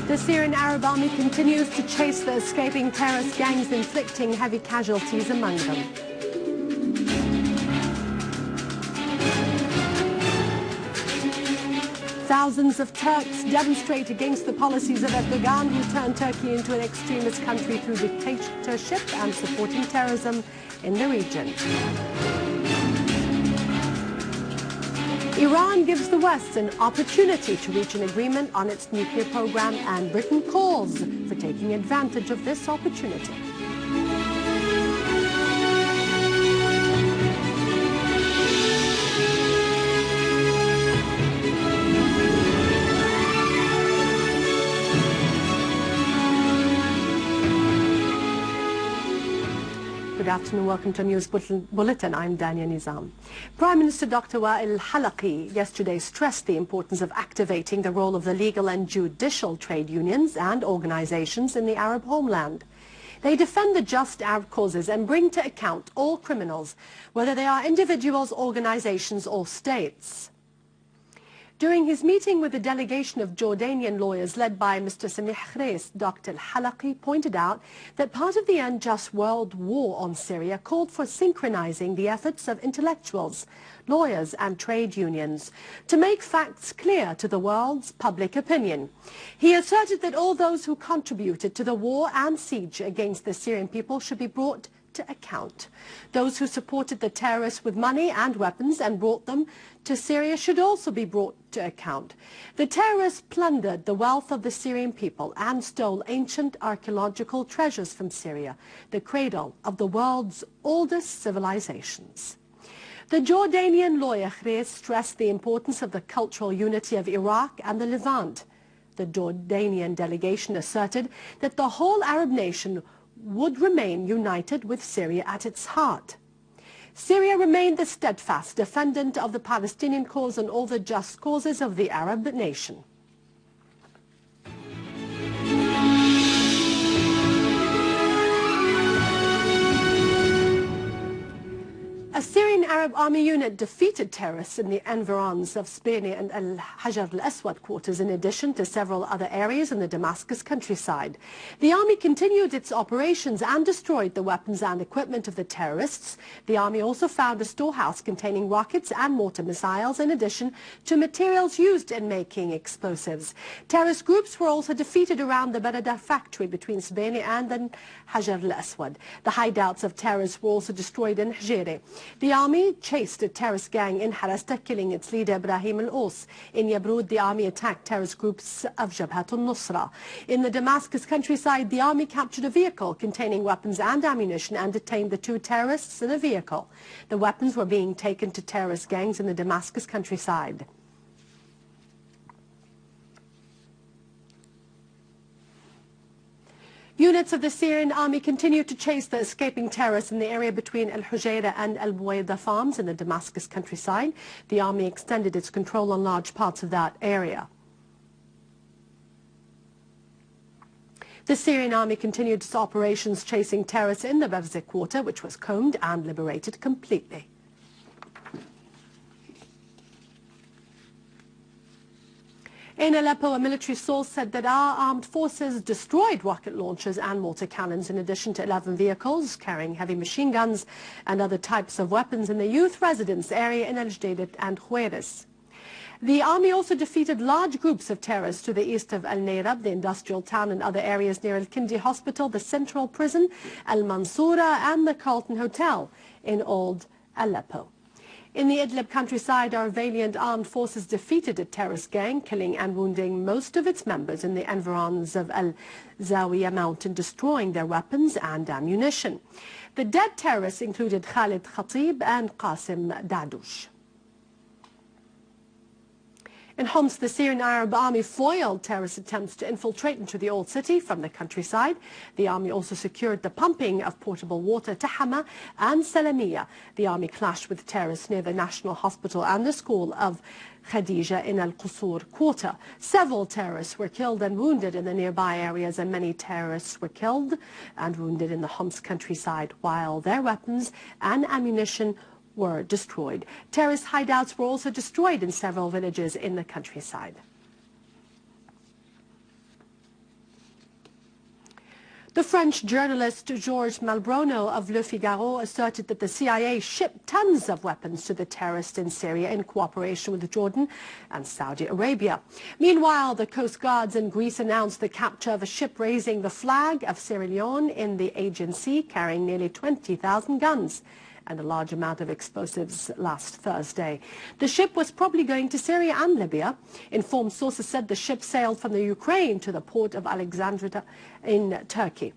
The Syrian Arab army continues to chase the escaping terrorist gangs, inflicting heavy casualties among them. Thousands of Turks demonstrate against the policies of Erdogan, who turned Turkey into an extremist country through dictatorship and supporting terrorism in the region. Iran gives the West an opportunity to reach an agreement on its nuclear program, and Britain calls for taking advantage of this opportunity. Good afternoon, welcome to News Bulletin. I'm Dania Nizam. Prime Minister Dr. Wael Halaqi yesterday stressed the importance of activating the role of the legal and judicial trade unions and organizations in the Arab homeland. They defend the just Arab causes and bring to account all criminals, whether they are individuals, organizations or states. During his meeting with a delegation of Jordanian lawyers led by Mr. Samih Khreis, Dr. Halaqi pointed out that part of the unjust world war on Syria called for synchronizing the efforts of intellectuals, lawyers and trade unions to make facts clear to the world's public opinion. He asserted that all those who contributed to the war and siege against the Syrian people should be brought to account. Those who supported the terrorists with money and weapons and brought them to Syria should also be brought to account. The terrorists plundered the wealth of the Syrian people and stole ancient archaeological treasures from Syria, the cradle of the world's oldest civilizations. The Jordanian lawyer Khreis stressed the importance of the cultural unity of Iraq and the Levant. The Jordanian delegation asserted that the whole Arab nation would remain united with Syria at its heart. Syria remained the steadfast defendant of the Palestinian cause and all the just causes of the Arab nation. A Syrian Arab army unit defeated terrorists in the environs of Sbeni and Al-Hajar al-Aswad quarters, in addition to several other areas in the Damascus countryside. The army continued its operations and destroyed the weapons and equipment of the terrorists. The army also found a storehouse containing rockets and mortar missiles, in addition to materials used in making explosives. Terrorist groups were also defeated around the Barada factory between Sbeni and Al-Hajar al-Aswad. The hideouts of terrorists were also destroyed in Hijri. The army chased a terrorist gang in Harasta, killing its leader Ibrahim al-Os. In Yabrud, the army attacked terrorist groups of Jabhat al-Nusra. In the Damascus countryside, the army captured a vehicle containing weapons and ammunition and detained the two terrorists in the vehicle. The weapons were being taken to terrorist gangs in the Damascus countryside. Units of the Syrian army continue to chase the escaping terrorists in the area between Al-Hujayra and Al-Buwaida farms in the Damascus countryside. The army extended its control on large parts of that area. The Syrian army continued its operations chasing terrorists in the Bevze quarter, which was combed and liberated completely. In Aleppo, a military source said that our armed forces destroyed rocket launchers and mortar cannons, in addition to 11 vehicles carrying heavy machine guns and other types of weapons in the youth residence area in Al-Jadid and Khueris. The army also defeated large groups of terrorists to the east of Al-Nayrab, the industrial town, and other areas near Al-Kindi Hospital, the Central Prison, Al-Mansoura and the Carlton Hotel in Old Aleppo. In the Idlib countryside, our valiant armed forces defeated a terrorist gang, killing and wounding most of its members in the environs of Al-Zawiya mountain, destroying their weapons and ammunition. The dead terrorists included Khalid Khatib and Qasim Dadush. In Homs, the Syrian Arab army foiled terrorist attempts to infiltrate into the old city from the countryside. The army also secured the pumping of portable water to Hama and Salamiya. The army clashed with terrorists near the National Hospital and the school of Khadija in Al-Qusur quarter. Several terrorists were killed and wounded in the nearby areas, and many terrorists were killed and wounded in the Homs countryside, while their weapons and ammunition were destroyed. Terrorist hideouts were also destroyed in several villages in the countryside. The French journalist Georges Malbrunot of Le Figaro asserted that the CIA shipped tons of weapons to the terrorists in Syria in cooperation with Jordan and Saudi Arabia. Meanwhile, the Coast Guards in Greece announced the capture of a ship raising the flag of Sierra Leone in the Aegean Sea, carrying nearly 20,000 guns and a large amount of explosives last Thursday. The ship was probably going to Syria and Libya. Informed sources said the ship sailed from the Ukraine to the port of Alexandria in Turkey.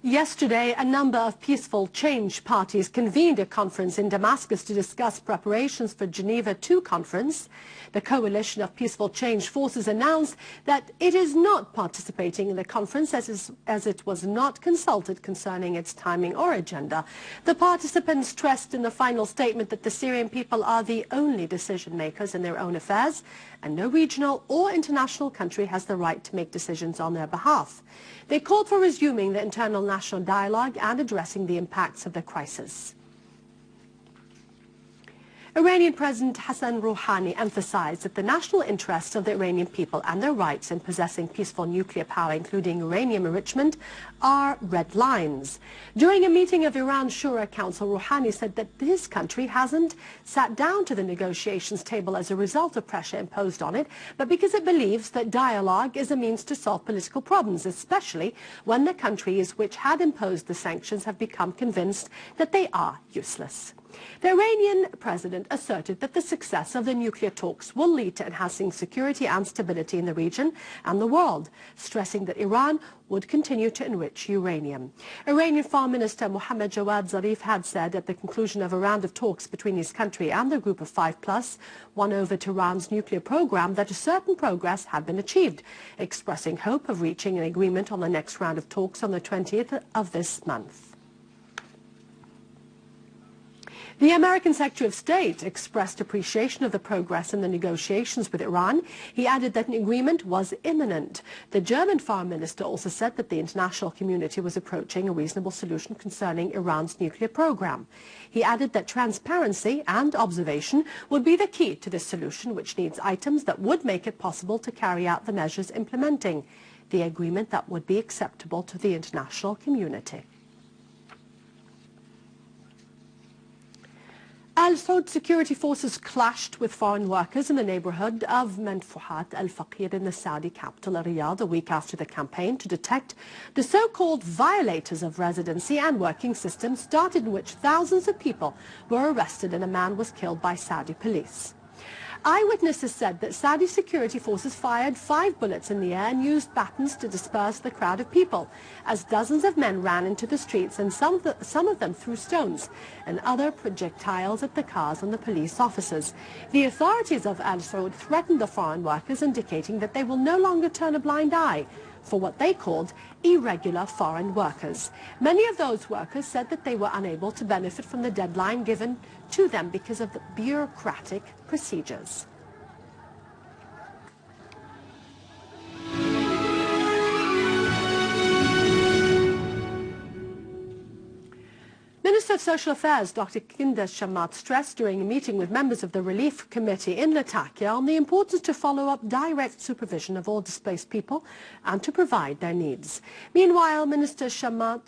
Yesterday, a number of peaceful change parties convened a conference in Damascus to discuss preparations for Geneva II conference. The Coalition of Peaceful Change Forces announced that it is not participating in the conference as it was not consulted concerning its timing or agenda. The participants stressed in the final statement that the Syrian people are the only decision makers in their own affairs, and no regional or international country has the right to make decisions on their behalf. They called for resuming the internal national dialogue and addressing the impacts of the crisis. Iranian President Hassan Rouhani emphasized that the national interests of the Iranian people and their rights in possessing peaceful nuclear power, including uranium enrichment, are red lines. During a meeting of Iran's Shura Council, Rouhani said that his country hasn't sat down to the negotiations table as a result of pressure imposed on it, but because it believes that dialogue is a means to solve political problems, especially when the countries which had imposed the sanctions have become convinced that they are useless. The Iranian president asserted that the success of the nuclear talks will lead to enhancing security and stability in the region and the world, stressing that Iran would continue to enrich uranium. Iranian Foreign Minister Mohammad Jawad Zarif had said at the conclusion of a round of talks between his country and the Group of 5+, won over Tehran's nuclear program, that a certain progress had been achieved, expressing hope of reaching an agreement on the next round of talks on the 20th of this month. The American Secretary of State expressed appreciation of the progress in the negotiations with Iran. He added that an agreement was imminent. The German Foreign Minister also said that the international community was approaching a reasonable solution concerning Iran's nuclear program. He added that transparency and observation would be the key to this solution, which needs items that would make it possible to carry out the measures implementing the agreement that would be acceptable to the international community. Al Saud security forces clashed with foreign workers in the neighborhood of Manfuhat al-Faqir in the Saudi capital Riyadh a week after the campaign to detect the so-called violators of residency and working systems started, in which thousands of people were arrested and a man was killed by Saudi police. Eyewitnesses said that Saudi security forces fired 5 bullets in the air and used batons to disperse the crowd of people, as dozens of men ran into the streets and some of them threw stones and other projectiles at the cars and the police officers. The authorities of Al Saud threatened the foreign workers, indicating that they will no longer turn a blind eye for what they called irregular foreign workers. Many of those workers said that they were unable to benefit from the deadline given to them because of the bureaucratic procedures. Minister of Social Affairs Dr. Kinda Shamat stressed during a meeting with members of the Relief Committee in Latakia on the importance to follow up direct supervision of all displaced people and to provide their needs. Meanwhile, Minister Shamat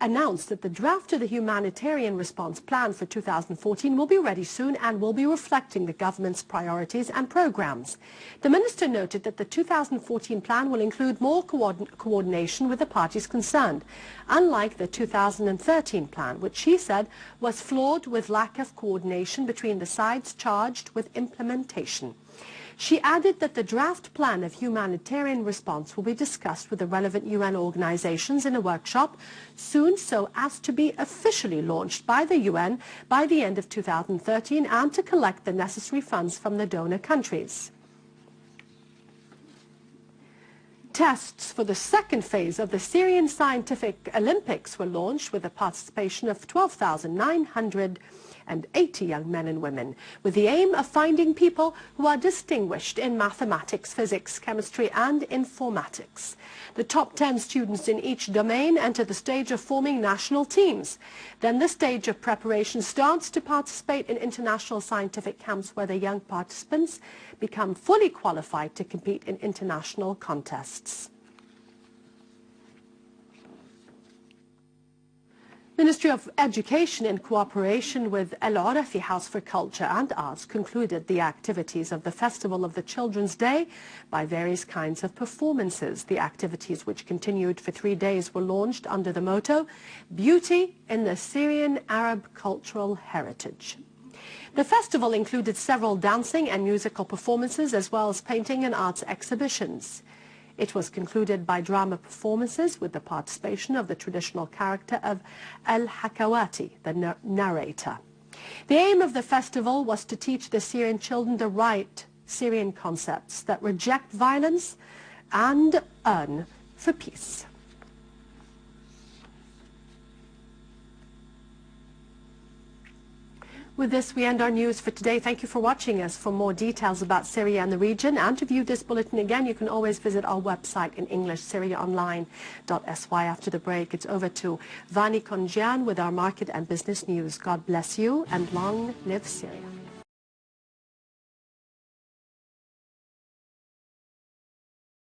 announced that the draft of the Humanitarian Response Plan for 2014 will be ready soon and will be reflecting the government's priorities and programs. The minister noted that the 2014 plan will include more coordination with the parties concerned, unlike the 2013 plan, which she said was flawed with lack of coordination between the sides charged with implementation. She added that the draft plan of humanitarian response will be discussed with the relevant UN organizations in a workshop soon, so as to be officially launched by the UN by the end of 2013 and to collect the necessary funds from the donor countries. Tests for the second phase of the Syrian Scientific Olympics were launched with the participation of 12,980 young men and women, with the aim of finding people who are distinguished in mathematics, physics, chemistry and informatics. The top 10 students in each domain enter the stage of forming national teams. Then the stage of preparation starts to participate in international scientific camps where the young participants become fully qualified to compete in international contests. Ministry of Education, in cooperation with Al Arafi House for Culture and Arts, concluded the activities of the Festival of the Children's Day by various kinds of performances. The activities, which continued for 3 days, were launched under the motto, Beauty in the Syrian Arab Cultural Heritage. The festival included several dancing and musical performances, as well as painting and arts exhibitions. It was concluded by drama performances with the participation of the traditional character of Al-Hakawati, the narrator. The aim of the festival was to teach the Syrian children the right Syrian concepts that reject violence and yearn for peace. With this, we end our news for today. Thank you for watching us. For more details about Syria and the region, and to view this bulletin again, you can always visit our website in English, syriaonline.sy. After the break, it's over to Vani Konjian with our market and business news. God bless you, and long live Syria.